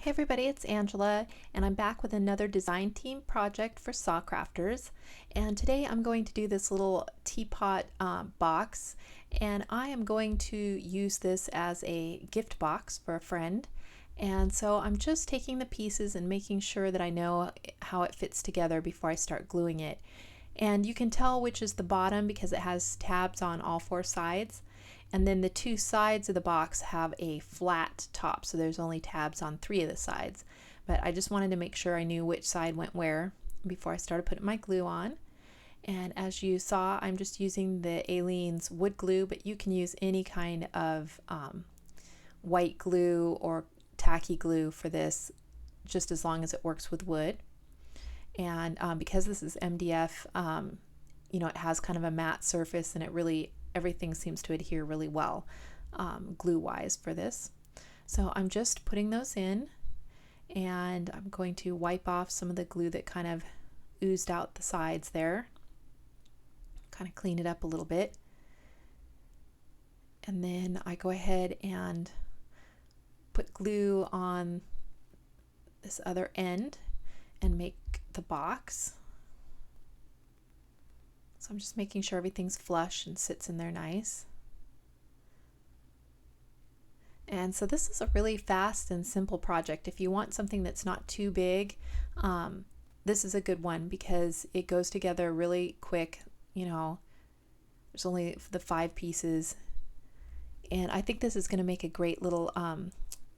Hey everybody, it's Angela, and I'm back with another design team project for SaCrafters. And today I'm going to do this little teapot box, and I am going to use this as a gift box for a friend. And so I'm just taking the pieces and making sure that I know how it fits together before I start gluing it. And you can tell which is the bottom because it has tabs on all four sides. And then the two sides of the box have a flat top, so there's only tabs on three of the sides. But I just wanted to make sure I knew which side went where before I started putting my glue on. And as you saw, I'm just using the Aleene's wood glue, but you can use any kind of white glue or tacky glue for this, just as long as it works with wood. And because this is MDF, it has kind of a matte surface, and everything seems to adhere really well glue-wise for this. So I'm just putting those in, and I'm going to wipe off some of the glue that kind of oozed out the sides there. Kind of clean it up a little bit. And then I go ahead and put glue on this other end and make the box. So I'm just making sure everything's flush and sits in there nice. And so this is a really fast and simple project. If you want something that's not too big, this is a good one because it goes together really quick. There's only the 5 pieces. And I think this is going to make a great little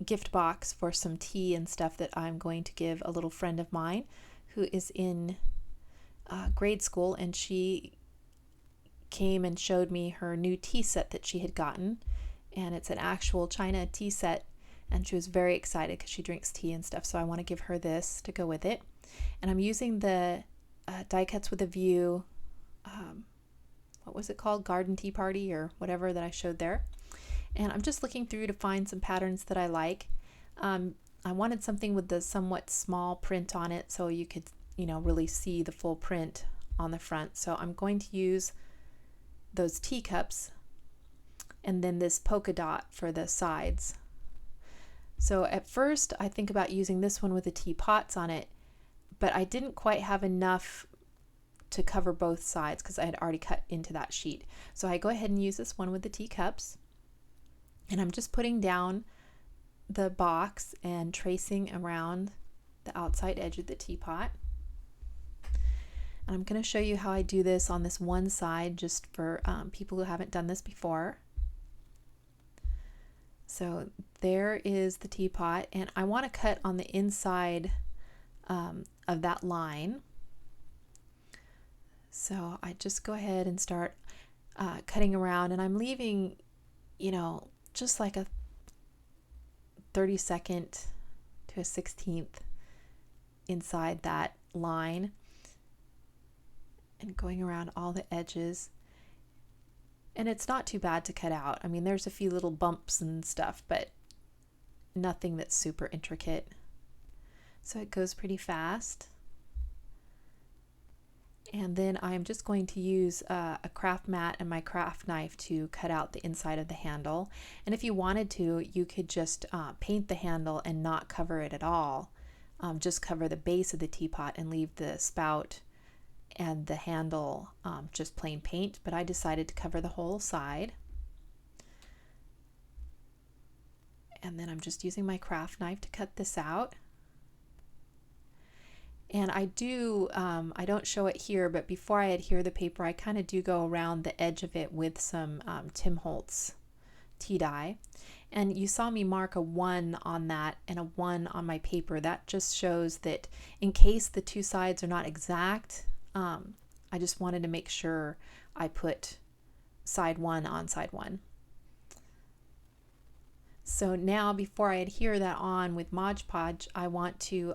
gift box for some tea and stuff that I'm going to give a little friend of mine who is in grade school, and she came and showed me her new tea set that she had gotten, and it's an actual China tea set, and she was very excited because she drinks tea and stuff, so I want to give her this to go with it. And I'm using the die cuts with a view, what was it called, garden tea party or whatever that I showed there, and I'm just looking through to find some patterns that I like. I wanted something with the somewhat small print on it so you could really see the full print on the front. So I'm going to use those teacups and then this polka dot for the sides. So at first I think about using this one with the teapots on it, but I didn't quite have enough to cover both sides because I had already cut into that sheet. So I go ahead and use this one with the teacups, and I'm just putting down the box and tracing around the outside edge of the teapot. And I'm going to show you how I do this on this one side just for people who haven't done this before. So there is the teapot, and I want to cut on the inside of that line. So I just go ahead and start cutting around, and I'm leaving, just like a 32nd to a 16th inside that line, and going around all the edges. And it's not too bad to cut out. I mean, there's a few little bumps and stuff, but nothing that's super intricate. So it goes pretty fast. And then I'm just going to use a craft mat and my craft knife to cut out the inside of the handle. And if you wanted to, you could just paint the handle and not cover it at all. Just cover the base of the teapot and leave the spout and the handle just plain paint, but I decided to cover the whole side. And then I'm just using my craft knife to cut this out. And I don't show it here, but before I adhere the paper, I kind of do go around the edge of it with some Tim Holtz tea dye. And you saw me mark a 1 on that and a 1 on my paper. That just shows that in case the two sides are not exact, I just wanted to make sure I put side 1 on side 1. So now before I adhere that on with Mod Podge, I want to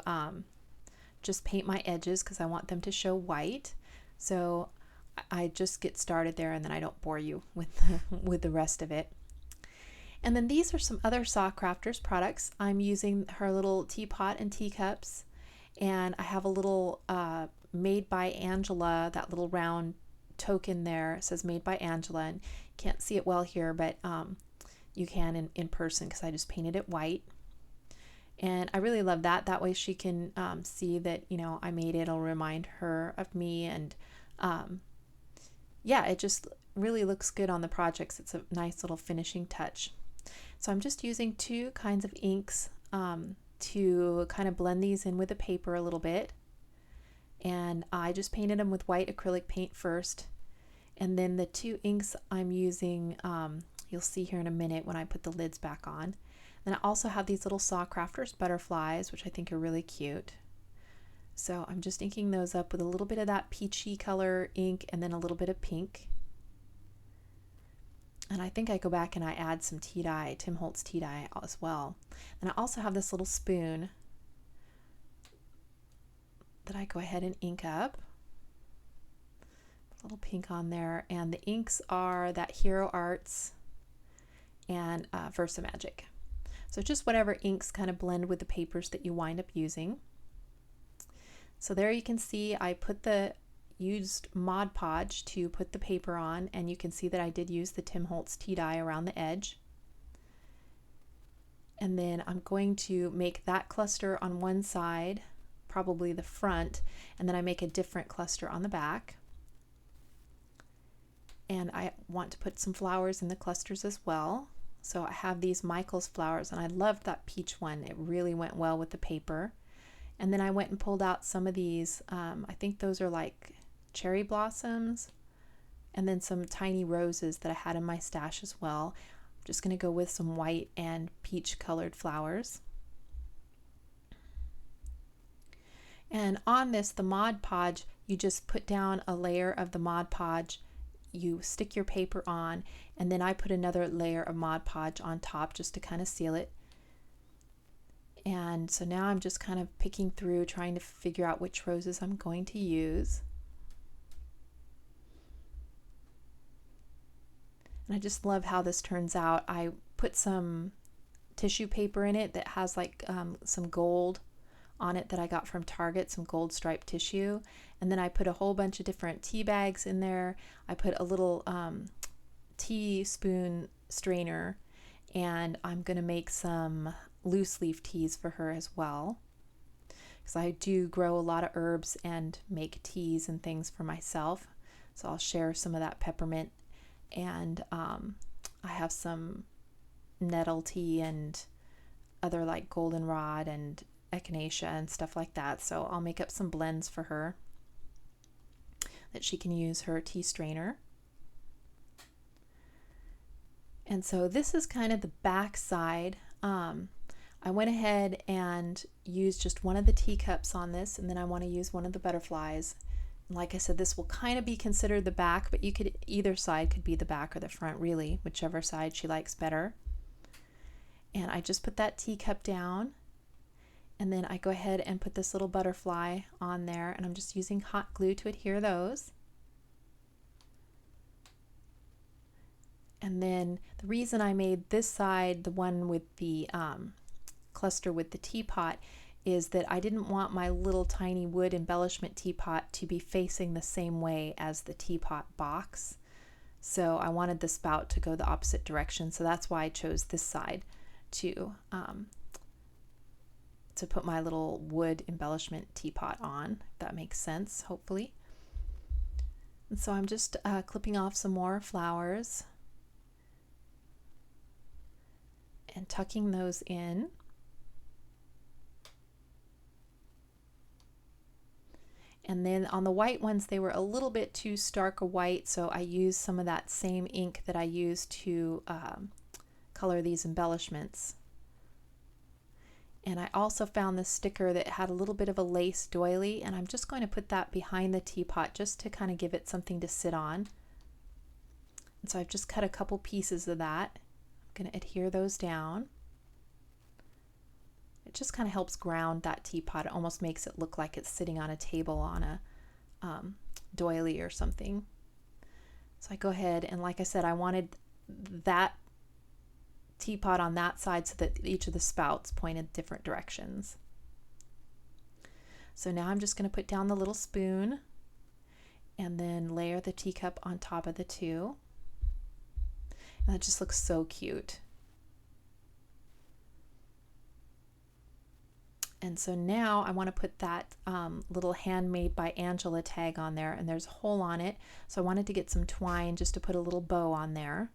just paint my edges because I want them to show white. So I just get started there, and then I don't bore you with the rest of it. And then these are some other SaCrafters products. I'm using her little teapot and teacups, and I have a little made by Angela, that little round token there. It says made by Angela, and you can't see it well here, but you can in person because I just painted it white. And I really love that. That way she can see that, I made it. It'll remind her of me. And yeah, it just really looks good on the projects. It's a nice little finishing touch. So I'm just using two kinds of inks to kind of blend these in with the paper a little bit. And I just painted them with white acrylic paint first. And then the two inks I'm using, you'll see here in a minute when I put the lids back on. Then I also have these little SaCrafters butterflies, which I think are really cute. So I'm just inking those up with a little bit of that peachy color ink and then a little bit of pink. And I think I go back and I add some tea dye, Tim Holtz tea dye as well. And I also have this little spoon that I go ahead and ink up. Put a little pink on there. And the inks are that Hero Arts and Versa Magic. So just whatever inks kind of blend with the papers that you wind up using. So there you can see I used Mod Podge to put the paper on, and you can see that I did use the Tim Holtz tea dye around the edge. And then I'm going to make that cluster on one side, probably the front, and then I make a different cluster on the back. And I want to put some flowers in the clusters as well. So I have these Michael's flowers, and I loved that peach one. It really went well with the paper. And then I went and pulled out some of these, I think those are like cherry blossoms, and then some tiny roses that I had in my stash as well. I'm just going to go with some white and peach colored flowers. And on this, the Mod Podge, you just put down a layer of the Mod Podge, you stick your paper on, and then I put another layer of Mod Podge on top just to kind of seal it. And so now I'm just kind of picking through, trying to figure out which roses I'm going to use. And I just love how this turns out. I put some tissue paper in it that has like some gold on it that I got from Target, some gold striped tissue. And then I put a whole bunch of different tea bags in there. I put a little teaspoon strainer, and I'm going to make some loose leaf teas for her as well, because I do grow a lot of herbs and make teas and things for myself. So I'll share some of that peppermint, and I have some nettle tea and other like goldenrod and echinacea and stuff like that. So I'll make up some blends for her that she can use her tea strainer. And so this is kind of the back side. I went ahead and used just one of the teacups on this, and then I want to use one of the butterflies. And like I said, this will kind of be considered the back, but either side could be the back or the front, really, whichever side she likes better. And I just put that teacup down, and then I go ahead and put this little butterfly on there, and I'm just using hot glue to adhere those. And then the reason I made this side the one with the cluster with the teapot is that I didn't want my little tiny wood embellishment teapot to be facing the same way as the teapot box. So I wanted the spout to go the opposite direction. So that's why I chose this side to put my little wood embellishment teapot on, if that makes sense, hopefully. And so I'm just clipping off some more flowers and tucking those in. And then on the white ones, they were a little bit too stark a white, so I used some of that same ink that I used to color these embellishments. And I also found this sticker that had a little bit of a lace doily, and I'm just going to put that behind the teapot just to kind of give it something to sit on. And so I've just cut a couple pieces of that. I'm going to adhere those down. It just kind of helps ground that teapot. It almost makes it look like it's sitting on a table on a doily or something. So I go ahead and, like I said, I wanted that teapot on that side so that each of the spouts pointed different directions. So now I'm just going to put down the little spoon and then layer the teacup on top of the two. And that just looks so cute. And so now I want to put that little handmade by Angela tag on there, and there's a hole on it. So I wanted to get some twine just to put a little bow on there.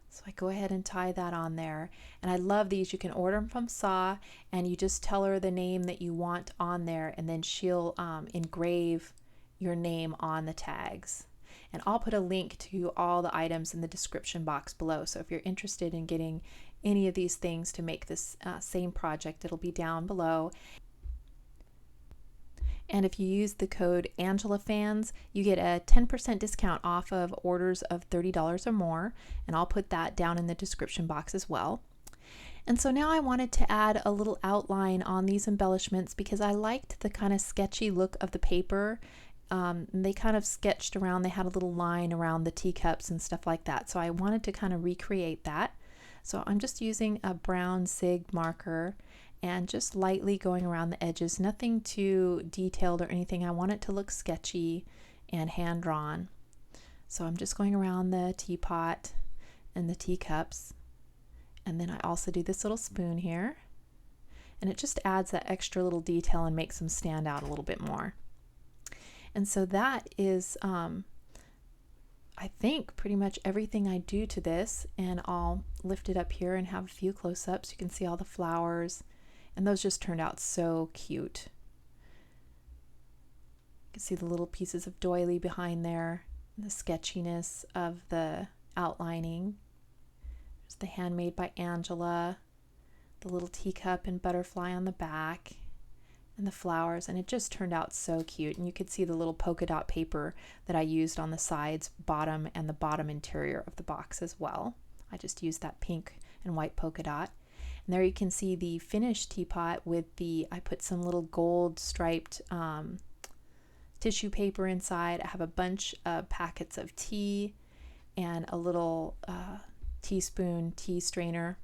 So I go ahead and tie that on there. And I love these. You can order them from Saw, and you just tell her the name that you want on there, and then she'll engrave your name on the tags. And I'll put a link to all the items in the description box below. So if you're interested in getting any of these things to make this same project, it'll be down below. And if you use the code AngelaFans, you get a 10% discount off of orders of $30 or more, and I'll put that down in the description box as well. And so now I wanted to add a little outline on these embellishments because I liked the kind of sketchy look of the paper. They kind of sketched around, they had a little line around the teacups and stuff like that. So I wanted to kind of recreate that. So I'm just using a brown Zig marker and just lightly going around the edges, nothing too detailed or anything. I want it to look sketchy and hand-drawn. So I'm just going around the teapot and the teacups. And then I also do this little spoon here. And it just adds that extra little detail and makes them stand out a little bit more. And so that is I think pretty much everything I do to this, and I'll lift it up here and have a few close-ups. You can see all the flowers, and those just turned out so cute. You can see the little pieces of doily behind there, and the sketchiness of the outlining. There's the handmade by Angela, the little teacup and butterfly on the back, and the flowers, and it just turned out so cute. And you could see the little polka dot paper that I used on the sides, bottom, and the bottom interior of the box as well. I just used that pink and white polka dot. And there you can see the finished teapot with I put some little gold striped tissue paper inside. I have a bunch of packets of tea and a little teaspoon tea strainer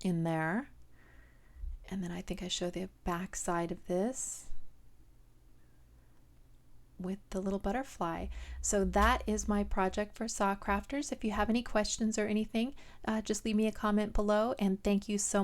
in there. And then I think I show the back side of this with the little butterfly. So that is my project for SaCrafters. If you have any questions or anything, just leave me a comment below, and thank you so much.